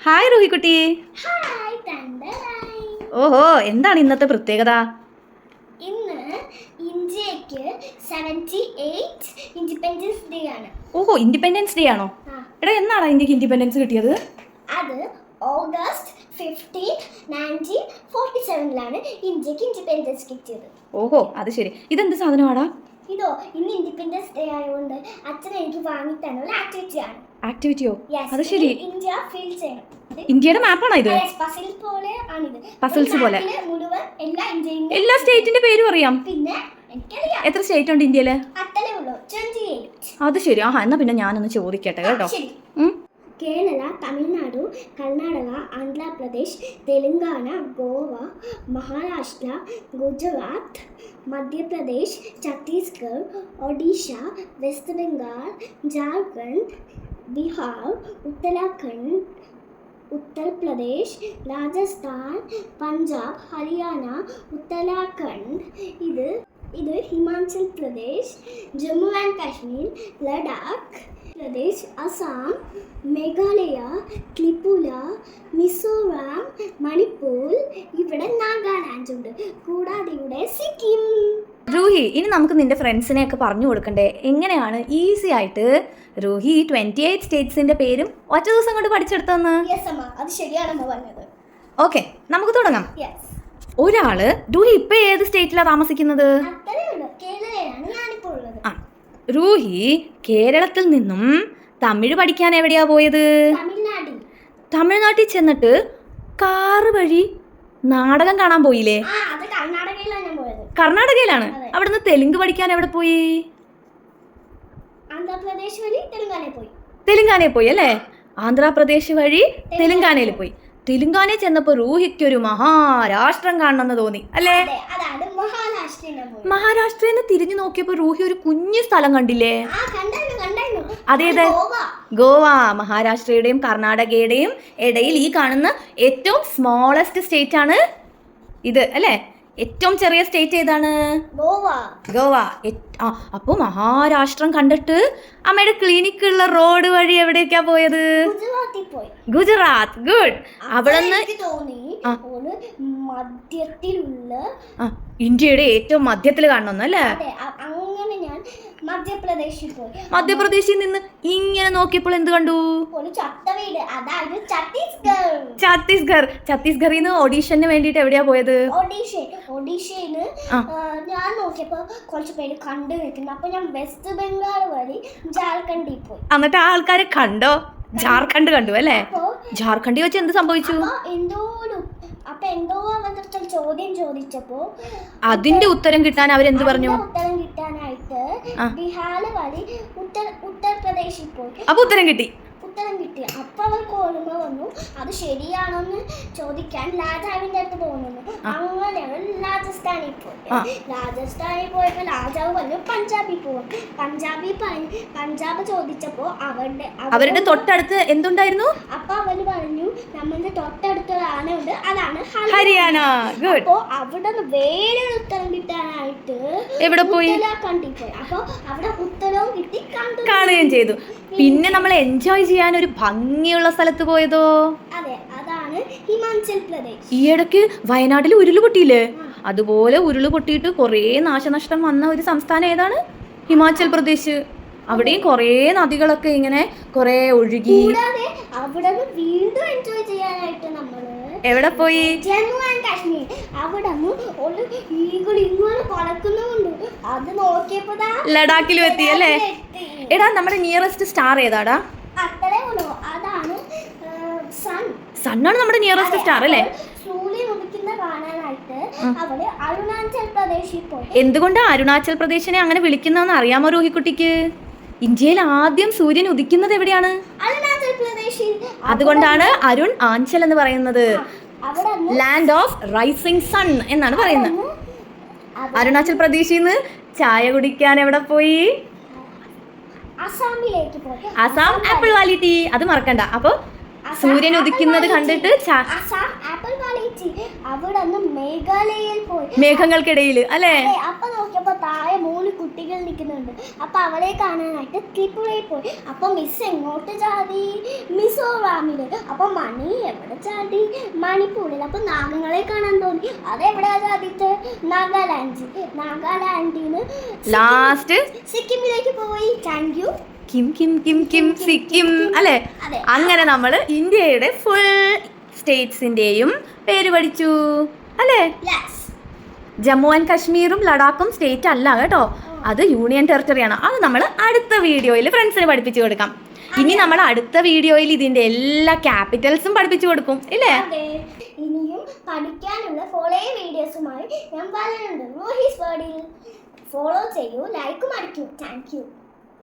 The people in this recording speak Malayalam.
ഹായ് റൂഹിക്കുട്ടി. ഹായ് തണ്ടറായി. ഓഹോ, എന്താണ് ഇന്നത്തെ പ്രത്യേകത? ഇന്ന് ഇന്ത്യക്ക് 78 ഇൻഡിപെൻഡൻസ് ഡേ ആണ്. ഓഹോ, ഇൻഡിപെൻഡൻസ് ഡേ ആണോ? എടാ, എന്നാണ് ഇന്ത്യക്ക് ഇൻഡിപെൻഡൻസ് കിട്ടിയത്? അത് ഓഗസ്റ്റ് 15, 1947 ഇന്ത്യക്ക് ഇൻഡിപെൻഡൻസ് കിട്ടിയത്. ഓഹോ, അത് ശരി. ഇതെന്ത് സാധനമാടാ? ഇതോ ഇന്ന് ഇൻഡിപെൻഡൻസ് ഡേ ആയതുകൊണ്ട് അച്ഛൻ എനിക്ക് വാങ്ങിത്തന്ന ഒരു ആക്ടിവിറ്റി ആണ്. ആക്ടിവിറ്റിയോ? അത് ശരി. ഇന്ത്യ ഫീൽ ചെയ്യണം. ഇന്ത്യയുടെ മാപ്പാണോ ഇത്? പസിൽസ് പോലെ ആണിത്. പസിൽസ് പോലെ മുഴുവൻ എല്ലാ സ്റ്റേറ്റിന്റെ പേരും അറിയാം. പിന്നെ എനിക്കറിയാം. എത്ര സ്റ്റേറ്റ് ഉണ്ട് ഇന്ത്യയില്? അത്രേ ഉള്ളൂ, 28. അത് ശരി. ആഹാ, എന്നാ പിന്നെ ഞാനൊന്ന് ചോദിക്കട്ടെ കേട്ടോ. കേരള, തമിഴ്നാടു, കർണാടക, ആന്ധ്രാപ്രദേശ്, തെലങ്കാന, ഗോവ, മഹാരാഷ്ട്ര, ഗുജറാത്ത്, മധ്യപ്രദേശ്, ഛത്തീസ്ഗഡ്, ഒഡീഷ, വെസ്റ്റ് ബംഗാൾ, ജാർഖണ്ഡ്, ബീഹാർ, ഉത്തരാഖണ്ഡ്, ഉത്തർപ്രദേശ്, രാജസ്ഥാൻ, പഞ്ചാബ്, ഹരിയാന, ഉത്തരാഖണ്ഡ്, ഇത് ഹിമാചൽ പ്രദേശ്, ജമ്മു ആൻഡ് കാശ്മീർ, ലഡാക്ക് പ്രദേശ്, അസം, മേഘാലയ, ത്രിപുര, മിസോറാം, മണിപ്പൂർ, ഇവിടെ നാഗാലാൻഡ് ഉണ്ട്, കൂടാതെ ഇവിടെ സിക്കിം. റൂഹി, ഇനി നമുക്ക് നിന്റെ ഫ്രണ്ട്സിനെയൊക്കെ പറഞ്ഞു കൊടുക്കണ്ടേ എങ്ങനെയാണ് ഈസി ആയിട്ട് റൂഹി 28 സ്റ്റേറ്റ്സിന്റെ പേരും ഒറ്റ ദിവസം കൊണ്ട് പഠിച്ചെടുത്തെന്ന്? അത് ശരിയാണെന്ന് പറഞ്ഞത്. ഓക്കെ, നമുക്ക് തുടങ്ങാം. ഒരാള് റൂഹി ഇപ്പൊ ഏത് സ്റ്റേറ്റിലാണ് താമസിക്കുന്നത്? ആ, റൂഹി കേരളത്തിൽ നിന്നും തമിഴ് പഠിക്കാൻ എവിടെയാ പോയത്? തമിഴ്നാട്ടിൽ ചെന്നിട്ട് കാറ് വഴി നാടകം കാണാൻ പോയില്ലേ? കർണാടകയിലാണ്. അവിടുന്ന് തെലുങ്ക് പഠിക്കാൻ എവിടെ പോയി? തെലുങ്കാനയിൽ പോയി അല്ലേ? ആന്ധ്രാപ്രദേശ് വഴി തെലുങ്കാനയിൽ പോയി. തെലുങ്കാനയിൽ ചെന്നപ്പോ റൂഹിക്കൊരു മഹാരാഷ്ട്രം കാണണമെന്ന് തോന്നി അല്ലേ? മഹാരാഷ്ട്രയിൽ നിന്ന് തിരിഞ്ഞു നോക്കിയപ്പോ റൂഹി ഒരു കുഞ്ഞു സ്ഥലം കണ്ടില്ലേ? അതേത്? ഗോവ. മഹാരാഷ്ട്രയുടെയും കർണാടകയുടെയും ഇടയിൽ ഈ കാണുന്ന ഏറ്റവും സ്മോളസ്റ്റ് സ്റ്റേറ്റ് ആണ് ഇത് അല്ലേ? ഏറ്റവും ചെറിയ സ്റ്റേറ്റ് ഏതാണ്? ഗോവ. അപ്പൊ മഹാരാഷ്ട്രം കണ്ടിട്ട് അമ്മയുടെ ക്ലിനിക്കുള്ള റോഡ് വഴി എവിടേക്കാ പോയത്? ഗുജറാത്ത്. ഗുഡ്. അവിടെ ഇന്ത്യയുടെ ഏറ്റവും മധ്യത്തിൽ കാണണമെന്നല്ലേ? അങ്ങനെ ഞാൻ മധ്യപ്രദേശിൽ പോയി. മധ്യപ്രദേശിൽ നിന്ന് ഇങ്ങനെ നോക്കിയപ്പോൾ എന്ത് കണ്ടു? ഛത്തീസ്ഗറിൽ നിന്ന് ഒഡീഷന് വേണ്ടിട്ട് എവിടെയാ പോയത്? ഒഡീഷയില് ഞാൻ നോക്കിയപ്പോ കുറച്ച് പേര് കണ്ടു നിൽക്കുന്നു. അപ്പൊ ഞാൻ വെസ്റ്റ് ബംഗാൾ വഴി ജാർഖണ്ഡിൽ പോയി. എന്നിട്ട് ആൾക്കാരെ കണ്ടോ? ജാർഖണ്ഡ് കണ്ടു അല്ലേ? ജാർഖണ്ഡിൽ വെച്ച് എന്ത് സംഭവിച്ചു? എന്തോ അവരുടെ ചോദ്യം ചോദിച്ചപ്പോ അതിന്റെ ഉത്തരം കിട്ടാൻ അവരെന്ത് പറഞ്ഞു? ഉത്തരം കിട്ടാനായിട്ട് ബീഹാർ വഴി ഉത്തർപ്രദേശിൽ പോയി. അപ്പൊ ഉത്തരം കിട്ടി. അപ്പൊ അവർക്ക് ഓർമ്മ വന്നു അത് ശരിയാണോന്ന് ചോദിക്കാൻ രാജാവിന്റെ അടുത്ത് പോകുന്നു. അങ്ങനെ രാജസ്ഥാനിൽ പോയപ്പോ രാജാവ് പറഞ്ഞു പഞ്ചാബിൽ പോവാം. പഞ്ചാബ് ചോദിച്ചപ്പോ അവരുടെ തൊട്ടടുത്ത് എന്തുണ്ടായിരുന്നു? അപ്പൊ അവര് പറഞ്ഞു നമ്മളുടെ തൊട്ടടുത്തൊരാന ഉണ്ട്, അതാണ് ഹരിയാന. അപ്പൊ അവിടെ വേറെ ഉത്തരം കിട്ടാനായിട്ട് എവിടെ പോയി? ഉത്തരാഖണ്ഡിൽ പോയി. അപ്പൊ അവിടെ ഉത്തരവും കിട്ടി, കാണുകയും ചെയ്തു. പിന്നെ നമ്മൾ എൻജോയ് ചെയ്യാൻ ഒരു ഭംഗിയുള്ള സ്ഥലത്ത് പോയതോ? അതെ, അതാണ് ഹിമാചൽ പ്രദേശ്. ഈ ഇടയ്ക്ക് വയനാട്ടിൽ ഉരുൾപൊട്ടിയില്ലേ? അതുപോലെ ഉരുൾപൊട്ടിയിട്ട് കുറേ നാശനഷ്ടം വന്ന ഒരു സംസ്ഥാനം ഏതാണ്? ഹിമാചൽ പ്രദേശ്. അവിടെയും കുറേ നദികളൊക്കെ ഇങ്ങനെ കുറേ ഒഴുകി. അവിടെ വീണ്ടും എൻജോയ് ചെയ്യാനായിട്ട് നമ്മള് എവിടെ പോയി? ജമ്മു ആൻഡ് കാശ്മീർ. അവിടെ ഈഗിൾ ഇങ്ങനെ പറക്കുന്നുണ്ട്. അത് നോക്കിയപ്പോ ലഡാക്കിലും എത്തി അല്ലേ? എടാ, നമ്മുടെ നിയറസ്റ്റ് സ്റ്റാർ ഏതാടാ? അതാണ് സണ്ണാണ് നമ്മുടെ നിയറസ്റ്റ് സ്റ്റാർ അല്ലേ? സൂര്യൻ ഉദിക്കുന്ന കാണാനായിട്ട് അവിടെ അരുണാചൽ പ്രദേശിൽ പോയി. എന്തുകൊണ്ടാ അരുണാചൽ പ്രദേശിനെ അങ്ങനെ വിളിക്കുന്നതെന്ന് അറിയാമോ റോഹിക്കുട്ടിക്ക്? ഇന്ത്യയിൽ ആദ്യം സൂര്യൻ ഉദിക്കുന്നത് എവിടെയാണ്? അരുണാചൽ പ്രദേശിൽ. അതുകൊണ്ടാണ് അരുൺ ആഞ്ചൽ എന്ന് പറയുന്നത്. ലാൻഡ് ഓഫ് റൈസിംഗ് സൺ എന്നാണ് പറയുന്നത്. അരുണാചൽ പ്രദേശിൽ നിന്ന് ചായ കുടിക്കാൻ എവിടെ പോയി? അസാമിലേക്ക് പോയി. Assam apple valley tea. അത് മറക്കണ്ട. അപ്പൊ സൂര്യൻ ഉദിക്കുന്നത് കണ്ടിട്ട് അവിടെ മേഘാലയയിൽ പോയി, മേഘങ്ങൾക്കിടയിൽ അല്ലേ? അപ്പൊ നോക്കിയപ്പോ താഴെ 3 കുട്ടികൾ നിൽക്കുന്നുണ്ട്. അപ്പൊ അവരെ കാണാനായിട്ട് ത്രിപുരയിൽ പോയി. അപ്പൊ മിസ് എങ്ങോട്ട് ചാടി? മിസ് മിസോറാമില്. അപ്പൊ മണി എവിടെ ചാടി? മണിപ്പൂരിൽ. അപ്പൊ നാഗങ്ങളെ കാണാൻ തോന്നി. അതെവിടെയാ ചാടിയിട്ട്? നാഗാലാൻഡിന് ലാസ്റ്റ് സിക്കിമിലേക്ക് പോയി. Thank you. Kim Kim Kim Kim Sikkim അല്ലേ? അതെ. അങ്ങനെ നമ്മൾ ഇന്ത്യയുടെ ഫുൾ സ്റ്റേറ്റ്സിന്റെയും പേര് പഠിച്ചു അല്ലേ? യെസ്. ജമ്മു ആൻഡ് കാശ്മീറും ലഡാക്കും സ്റ്റേറ്റ് അല്ല കേട്ടോ, അത് യൂണിയൻ ടെറിട്ടറിയാണ്. അത് നമ്മൾ അടുത്ത വീഡിയോയിൽ ഫ്രണ്ട്സിന് പഠിപ്പിച്ചു കൊടുക്കാം. ഇനി നമ്മൾ അടുത്ത വീഡിയോയിൽ ഇതിന്റെ എല്ലാ ക്യാപിറ്റൽസും പഠിപ്പിച്ചു കൊടുക്കും ഇല്ലേ? ഇനിയും പഠിക്കാനുള്ള ഫോളോ വീഡിയോസുമായി ഞാൻ പറയുന്നുണ്ട്. റോഹീസ് വേർഡിൽ ഫോളോ ചെയ്യൂ, ലൈക്കും അടിക്കൂ. Thank you.